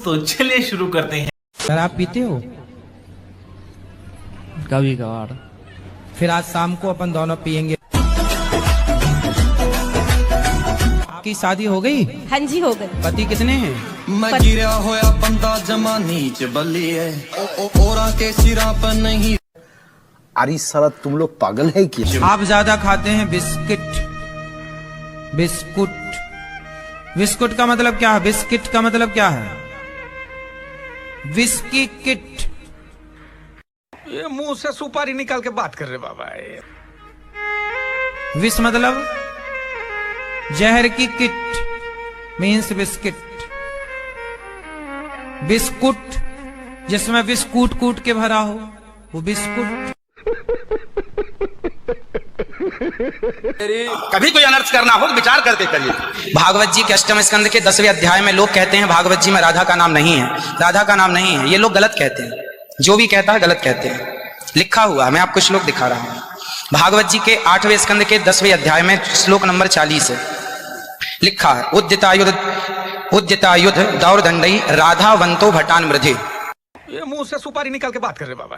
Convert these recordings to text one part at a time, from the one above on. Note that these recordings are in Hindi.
शराब पीते हो? कभी कभार। फिर आज शाम को अपन दोनों पियेंगे। आपकी शादी हो गई? हाँ जी हो गई। पति कितने हैं? मैं गिरा होया बंदा जमानी च बल्ली है ओरा के सिरा पर नहीं। अरे साला तुम लोग पागल है क्या? आप ज्यादा खाते हैं बिस्किट। बिस्कुट, बिस्कुट का मतलब क्या है? बिस्किट का मतलब क्या है? Whisky kit. ये मुंह से सुपारी निकाल के बात कर रहे बाबा। विष मतलब जहर की किट मीन्स बिस्किट। बिस्कुट जिसमें विष कूट कूट के भरा हो वो बिस्कुट। कभी कोई अनर्थ करना हो तो विचार करके करिए। भागवत जी के अष्टम स्कंद के 10वें अध्याय में लोग कहते हैं भागवत जी में राधा का नाम नहीं है, राधा का नाम नहीं है। ये लोग गलत कहते हैं, जो भी कहता है गलत कहते हैं। लिखा हुआ मैं आपको श्लोक दिखा रहा हूं। भागवत जी के 8वें स्कंद के 10वें अध्याय में श्लोक नंबर 40 है, लिखा है उद्यतायुध दौरदंडई राधावंतो भटान मृधे। ये मुंह से सुपारी निकाल के बात कर रहे बाबा।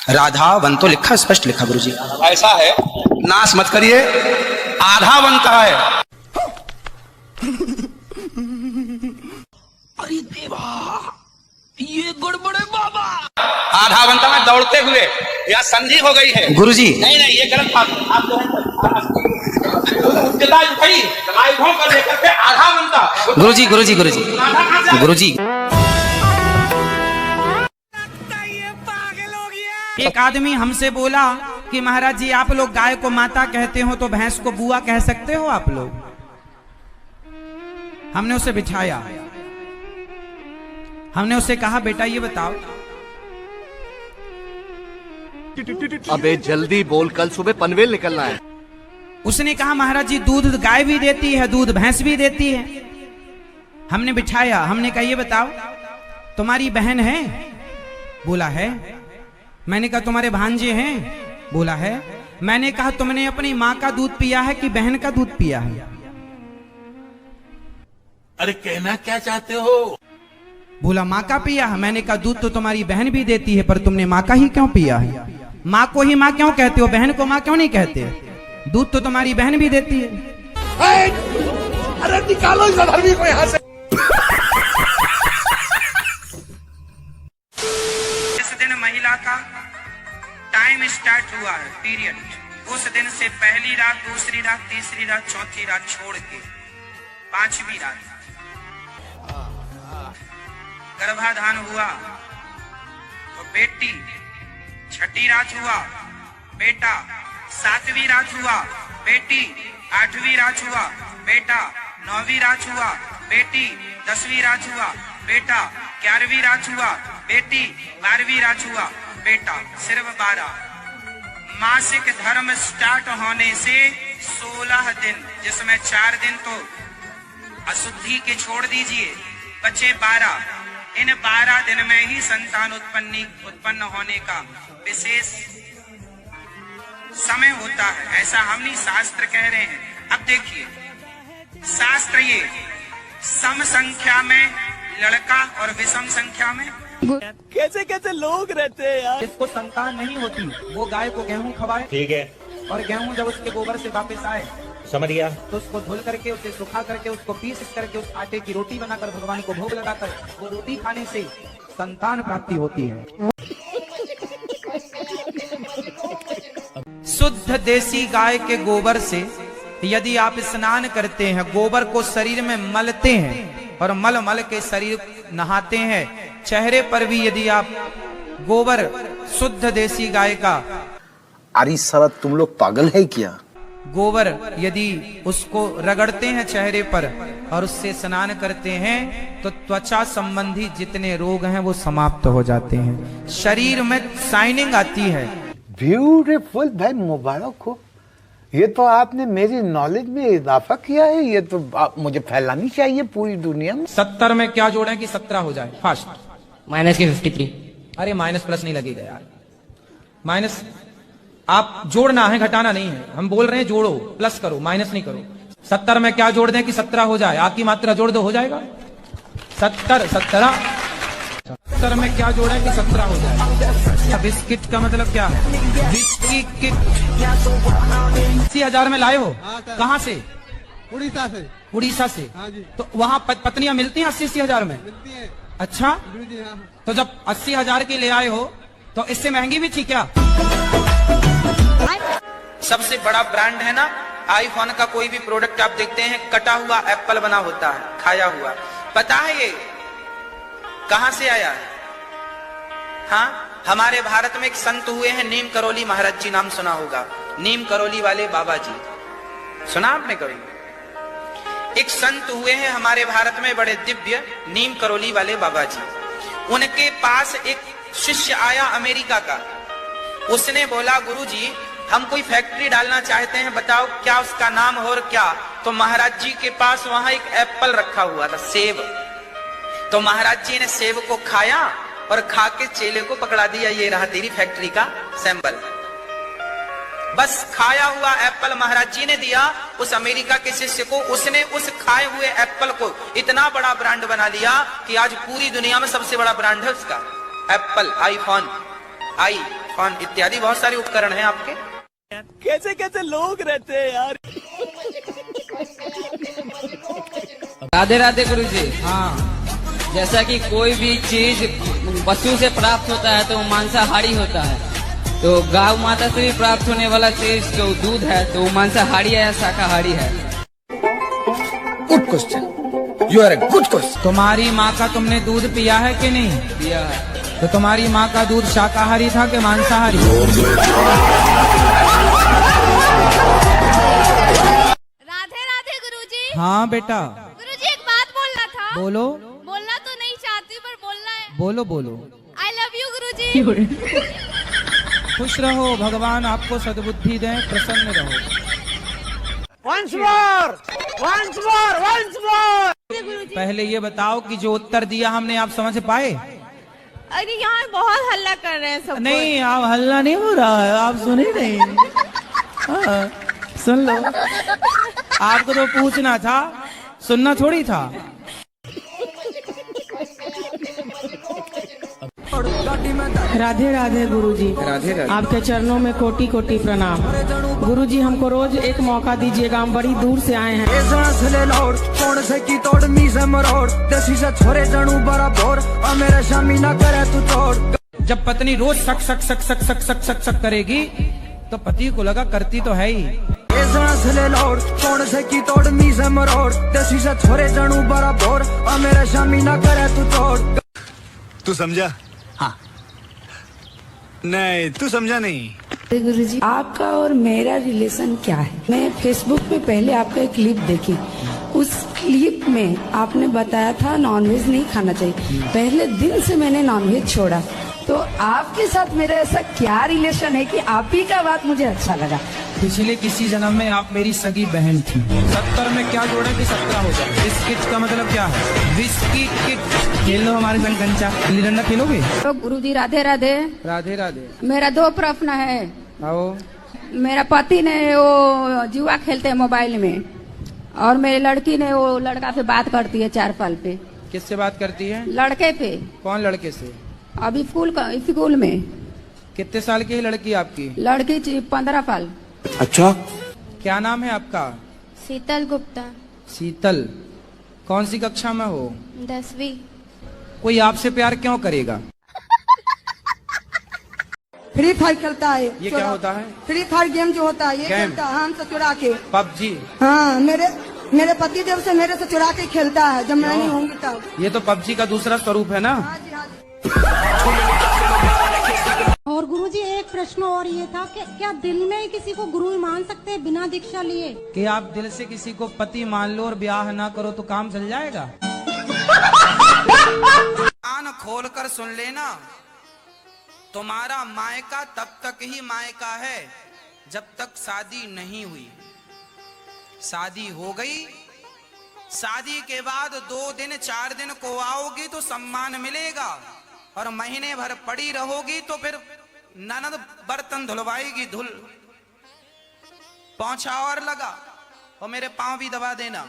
राधावंतो लिखा, स्पष्ट लिखा गुरुजी। ऐसा है, नाश मत करिए, आधा बनता है। अरे देवा, ये गड़बड़ है बाबा। आधा बनता में दौड़ते हुए या संधि हो गई है गुरुजी। नहीं नहीं, ये गलत बात है। आप जो है आयुधों को लेकर के आधा बनता। गुरुजी गुरुजी गुरुजी गुरुजी। एक आदमी हमसे बोला कि महाराज जी आप लोग गाय को माता कहते हो तो भैंस को बुआ कह सकते हो आप लोग? हमने उसे बिठाया, हमने उसे कहा बेटा ये बताओ। अबे जल्दी बोल, कल सुबह पनवेल निकलना है। उसने कहा महाराज जी दूध गाय भी देती है, दूध भैंस भी देती है। हमने बिठाया, हमने कहा ये बताओ तुम्हारी बहन है? बोला है। मैंने कहा तुम्हारे भांजे हैं? बोला है। मैंने कहा तुमने अपनी माँ का दूध पिया है कि बहन का दूध पिया है? अरे कहना क्या चाहते हो? बोला माँ का पिया है। मैंने कहा दूध तो तुम्हारी बहन भी देती है पर तुमने माँ का ही क्यों पिया है? माँ को ही माँ क्यों कहते हो, बहन को माँ क्यों नहीं कहते? दूध तो तुम्हारी बहन भी देती है। अरे निकालो इस अधर्मी को यहाँ से। जिस दिन महिला का टाइम स्टार्ट हुआ है, पीरियड, उस दिन से पहली रात, दूसरी रात, तीसरी रात, चौथी रात छोड़ के पांचवी रात गर्भाधान हुआ तो बेटी, छठी रात हुआ बेटा, सातवीं रात हुआ बेटी, आठवीं रात हुआ बेटा, नौवीं रात हुआ बेटी, 10वीं रात हुआ बेटा, 11वीं रात हुआ बेटी, 12वीं रात हुआ बेटा, सिर्फ 12। मासिक धर्म स्टार्ट होने से 16 दिन, जिसमें 4 दिन तो अशुद्धि के छोड़ दीजिए, बचे 12। इन 12 दिन में ही संतान उत्पन्न होने का विशेष समय होता है, ऐसा हम नहीं शास्त्र कह रहे हैं। अब देखिए शास्त्र ये सम संख्या में लड़का और विषम संख्या में कैसे कैसे लोग रहते हैं यार। जिसको संतान नहीं होती वो गाय को गेहूं खवाए, ठीक है, और गेहूं जब उसके गोबर से वापस आए समझ गया, तो उसको धुल करके, उसे सुखा करके, उसको पीस करके उस आटे की रोटी बनाकर भगवान को भोग लगाकर वो रोटी खाने से संतान प्राप्ति होती है। शुद्ध देसी गाय के गोबर से यदि आप स्नान करते हैं, गोबर को शरीर में मलते हैं और मल मल के शरीर नहाते हैं, चेहरे पर भी यदि आप गोबर शुद्ध देसी गाय का, अरे साला तुम लोग पागल है क्या? गोबर यदि उसको रगड़ते हैं चेहरे पर और उससे स्नान करते हैं तो त्वचा संबंधी जितने रोग हैं वो समाप्त हो जाते हैं, शरीर में शाइनिंग आती है। ब्यूटीफुल भाई, मुबारक हो। ये तो आपने मेरी नॉलेज में इजाफा किया है, ये तो मुझे फैलानी चाहिए पूरी दुनिया में। 70 में क्या जोड़ें कि 17 हो जाए फास्ट? माइनस के 53। अरे माइनस प्लस नहीं लगेगा यार, माइनस आप जोड़ना है, घटाना नहीं है। हम बोल रहे हैं जोड़ो, प्लस करो, माइनस नहीं करो। 70 में क्या जोड़ दें कि 17 हो जाए? आकी मात्रा जोड़ दो, हो जाएगा 70 17 70 में क्या जोड़ा कि 17 हो जाए। बिस्किट का मतलब क्या है? बिस्की किट 80,000 में लाए हो? कहाँ से? उड़ीसा से। उड़ीसा से? हाँ जी। तो वहाँ पत्नियां मिलती हैं 80,000 में? मिलती है। अच्छा, जी हाँ। तो जब 80,000 की ले आए हो तो इससे महंगी भी थी क्या? सबसे बड़ा ब्रांड है ना आईफोन का, कोई भी प्रोडक्ट आप देखते हैं कटा हुआ एप्पल बना होता है, खाया हुआ। पता है ये कहां से आया है? हाँ, हमारे भारत में एक संत हुए हैं नीम करोली महाराज जी, नाम सुना होगा, नीम करोली वाले बाबा जी, सुना आपने कभी? एक संत हुए हैं हमारे भारत में बड़े दिव्य, नीम करोली वाले बाबा जी। उनके पास एक शिष्य आया अमेरिका का। उसने बोला गुरुजी हम कोई फैक्ट्री डालना चाहते हैं, बताओ क्या उसका नाम हो और क्या? तो महाराज जी के पास वहां एक एप्पल रखा हुआ था, सेब। तो महाराज जी ने सेब को खाया और खा के चेले को पकड़ा दिया, ये रहा तेरी फैक्ट्री का सैंपल। बस खाया हुआ एप्पल महाराज जी ने दिया उस अमेरिका के शिष्य को। उसने उस खाए हुए एप्पल को इतना बड़ा ब्रांड बना लिया कि आज पूरी दुनिया में सबसे बड़ा ब्रांड है उसका एप्पल, आईफोन इत्यादि बहुत सारे उपकरण हैं आपके। कैसे कैसे लोग रहते हैं यार। राधे राधे गुरुजी। हाँ, जैसा कि कोई भी चीज पशु से प्राप्त होता है तो वो मांसाहारी होता है, तो गौ माता से भी प्राप्त होने वाला चीज जो दूध है तो वो मांसाहारी है या शाकाहारी है? Good question, you are a good question. तुम्हारी माँ का तुमने दूध पिया है कि नहीं? पिया है। तो तुम्हारी माँ का दूध शाकाहारी था कि मांसाहारी? राधे राधे गुरुजी। हाँ बेटा। गुरुजी एक बात बोलना था। बोलो। बोलना तो नहीं चाहती पर बोलना है। बोलो बोलो। आई लव यू गुरुजी। खुश रहो, भगवान आपको सद्बुद्धि दें, प्रसन्न रहो। Once more, once more, once more। पहले ये बताओ कि जो उत्तर दिया हमने आप समझ पाए? अरे यहाँ बहुत हल्ला कर रहे हैं सब। नहीं, आप हल्ला नहीं हो रहा है, आप सुने नहीं। हाँ, सुन लो। आपको तो पूछना था, सुनना थोड़ी था। राधे राधे गुरुजी। राधे राधे। आपके चरणों में कोटि कोटि प्रणाम। गुरुजी हमको रोज एक मौका दीजिएगा, हम बड़ी दूर से आए हैं। जब पत्नी रोज सक सक सक सक सक सक सक सक करेगी तो पति को लगा करती तो है ही। तू समझा? हाँ। नहीं, तू समझा नहीं। गुरुजी आपका और मेरा रिलेशन क्या है? मैं फेसबुक पे पहले आपका एक क्लिप देखी, उस क्लिप में आपने बताया था नॉनवेज नहीं खाना चाहिए। पहले दिन से मैंने नॉनवेज छोड़ा, तो आपके साथ मेरा ऐसा क्या रिलेशन है कि आप ही का बात मुझे अच्छा लगा? पिछले किसी जन्म में आप मेरी सगी बहन थी। 70 में क्या जोड़ा कि 17 हो जाए। बिस्किट का मतलब क्या है? बिस्की किट। खेल लो हमारे संग कंचा, गिल्ली डंडा खेलोगे? तो गुरुजी राधे राधे। राधे राधे। मेरा 2 प्रश्न है। आओ। मेरा पति ने वो जुआ खेलते हैं मोबाइल में, और मेरी लड़की ने वो लड़का से बात करती है 4 साल पे। किससे बात करती है? लड़के पे। कौन लड़के से? अभी स्कूल में। कितने साल की है लड़की आपकी? लड़की 15 साल। अच्छा, क्या नाम है आपका? शीतल गुप्ता। शीतल। कौन सी कक्षा में हो? 10वीं। कोई आपसे प्यार क्यों करेगा? फ्री फायर खेलता है। ये क्या होता है? फ्री फायर गेम जो होता है ये गेम? खेलता है हमसे चुरा के। पबजी? हाँ, मेरे पति देव से मेरे से चुरा के खेलता है जब मैं नहीं होंगी तब। ये तो पबजी का दूसरा स्वरूप है ना। और गुरुजी एक प्रश्न और ये था कि क्या दिल में ही किसी को गुरु मान सकते हैं बिना दीक्षा लिए? कि आप दिल से किसी को पति मान लो और ब्याह ना करो तो काम चल जाएगा? कान खोल कर सुन लेना, तुम्हारा मायका तब तक ही मायका है जब तक शादी नहीं हुई। शादी हो गई, शादी के बाद 2 दिन 4 दिन को आओगी तो सम्मान मिलेगा, और महीने भर पड़ी रहोगी तो फिर ननद बर्तन धुलवाएगी धुल। पहुंचा और लगा और मेरे पांव भी दबा देना।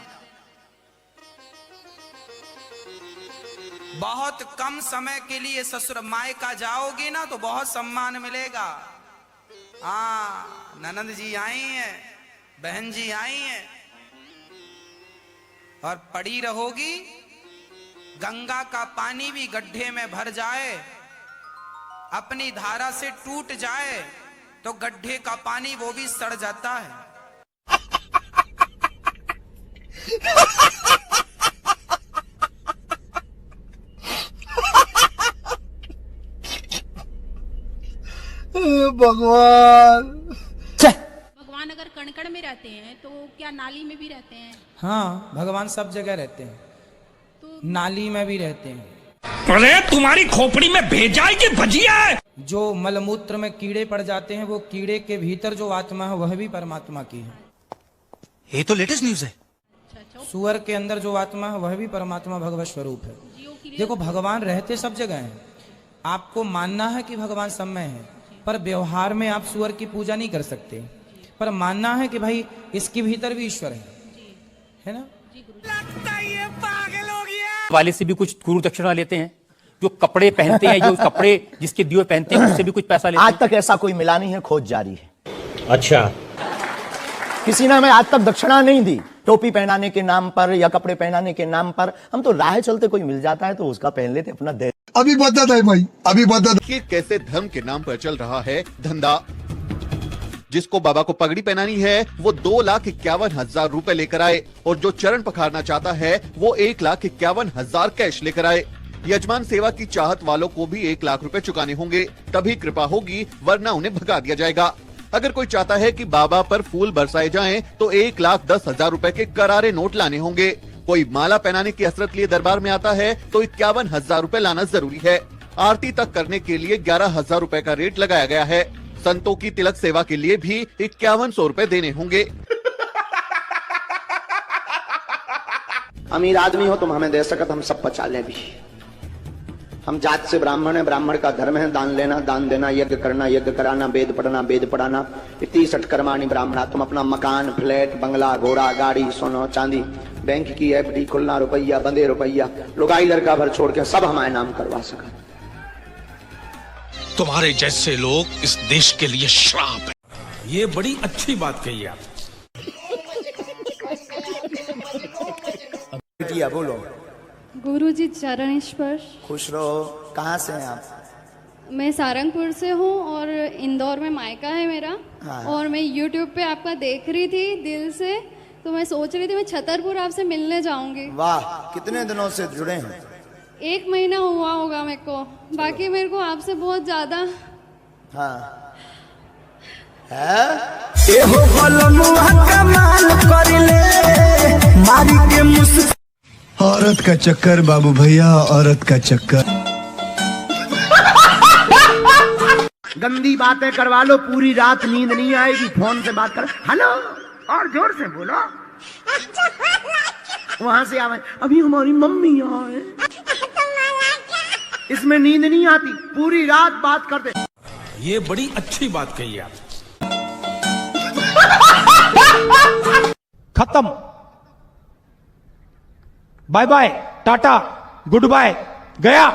बहुत कम समय के लिए ससुर मायका जाओगी ना तो बहुत सम्मान मिलेगा। हाँ, ननद जी आई हैं, बहन जी आई हैं, और पड़ी रहोगी। गंगा का पानी भी गड्ढे में भर जाए, अपनी धारा से टूट जाए, तो गड्ढे का पानी वो भी सड़ जाता है। भगवान। भगवान अगर कण-कण में रहते हैं तो क्या नाली में भी रहते हैं? हाँ, भगवान सब जगह रहते हैं, तो नाली में भी रहते हैं। अरे तुम्हारी खोपड़ी में भेजा है कि भजिया है? जो मलमूत्र में कीड़े पड़ जाते हैं, वो कीड़े के भीतर जो आत्मा है वह भी परमात्मा की है। ये तो लेटेस्ट न्यूज है। सुअर के अंदर जो आत्मा है वह भी परमात्मा भगवत स्वरूप है। देखो, भगवान रहते सब जगह हैं। आपको मानना है कि भगवान सब में है, पर व्यवहार में आप सुअर की पूजा नहीं कर सकते, पर मानना है कि भाई इसके भीतर भी ईश्वर है ना। लगता ये पागल हो गया। वाले से भी कुछ गुरु दक्षिणा लेते हैं, जो कपड़े पहनते हैं, जो कपड़े जिसके दिए पहनते हैं उससे भी कुछ पैसा लेते हैं। आज तक ऐसा कोई मिला नहीं है, खोज जारी है। अच्छा, किसी ने हमें आज तक दक्षिणा नहीं दी, टोपी पहनाने के नाम पर या कपड़े पहनाने के नाम पर। हम तो राह चलते कोई मिल जाता है तो उसका पहन लेते अपना दे। अभी बता दे भाई, अभी बता दे। कैसे धर्म के नाम पर चल रहा है धंधा। जिसको बाबा को पगड़ी पहनानी है वो 2,51,000 रुपए लेकर आए, और जो चरण पखारना चाहता है वो 1,51,000 कैश लेकर आए। यजमान सेवा की चाहत वालों को भी 1 लाख रुपए चुकाने होंगे, तभी कृपा होगी, वरना उन्हें भगा दिया जाएगा। अगर कोई चाहता है कि बाबा पर फूल बरसाए जाएं, तो 1,10,000 रुपए के करारे नोट लाने होंगे। कोई माला पहनाने की हसरत लिए दरबार में आता है तो 51,000 रुपए लाना जरूरी है। आरती तक करने के लिए 11,000 रुपए का रेट लगाया गया है। संतों की तिलक सेवा के लिए भी 5100 रुपए देने होंगे। अमीर आदमी हो तुम हमें दे सकत, हम सब पचा लें भी। हम जात से ब्राह्मण है, ब्राह्मण का धर्म है दान लेना, दान देना, यज्ञ करना, यज्ञ कराना, वेद पढ़ना, वेद पढ़ाना। 30 कर्माणि ब्राह्मणा। तुम अपना मकान, फ्लैट, बंगला, घोड़ा, गाड़ी, सोना, चांदी, बैंक की एफडी खुलना, रुपया, बंदे रुपया, लुगाई लड़का भर छोड़ के सब हमारे नाम करवा सका। तुम्हारे जैसे लोग इस देश के लिए श्राप है। ये बड़ी अच्छी बात कही आप। बिटिया बोलो। गुरुजी चरण स्पर्श। खुश रहो। कहाँ से हैं आप? मैं सारंगपुर से हूँ और इंदौर में मायका है मेरा। हाँ। और मैं YouTube पे आपका देख रही थी दिल से, तो मैं सोच रही थी मैं छतरपुर आपसे मिलने जाऊंगी। वाह, कितने दिनों से जुड़े हैं? 1 महीना हुआ होगा मेरे को। बाकी मेरे को आपसे बहुत ज्यादा हाँ औरत का चक्कर बाबू भैया, औरत का चक्कर। गंदी बातें करवा लो, पूरी रात नींद नहीं आएगी। फोन से बात कर, हेलो, और जोर से बोलो। वहां से आवाज, अभी हमारी मम्मी आए। इसमें नींद नहीं आती, पूरी रात बात करते। ये बड़ी अच्छी बात कही आप। खत्म। Bye bye, tata, good bye, गया।